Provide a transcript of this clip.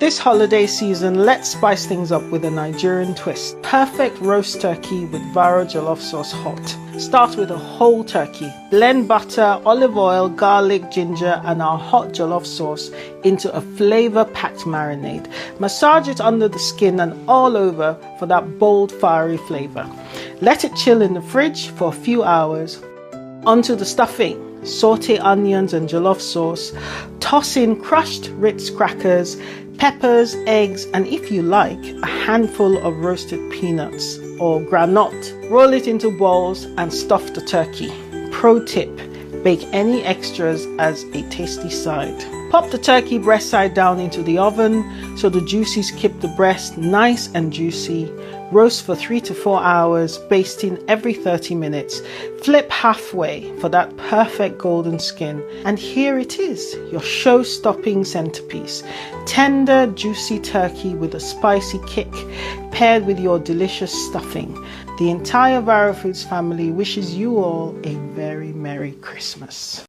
This holiday season, let's spice things up with a Nigerian twist. Perfect roast turkey with Varo Jollof Sauce Hot. Start with a whole turkey. Blend butter, olive oil, garlic, ginger and our hot jollof sauce into a flavor-packed marinade. Massage it under the skin and all over for that bold, fiery flavor. Let it chill in the fridge for a few hours. Onto the stuffing. Saute onions and jollof sauce. Toss in crushed Ritz crackers, peppers, eggs, and if you like, a handful of roasted peanuts or granite. Roll it into balls and stuff the turkey. Pro tip, bake any extras as a tasty side. Pop the turkey breast side down into the oven so the juices keep the breast nice and juicy. Roast for 3 to 4 hours, basting every 30 minutes. Flip halfway for that perfect golden skin. And here it is, your show-stopping centerpiece. Tender, juicy turkey with a spicy kick, paired with your delicious stuffing. The entire Varo Foods family wishes you all a very Merry Christmas.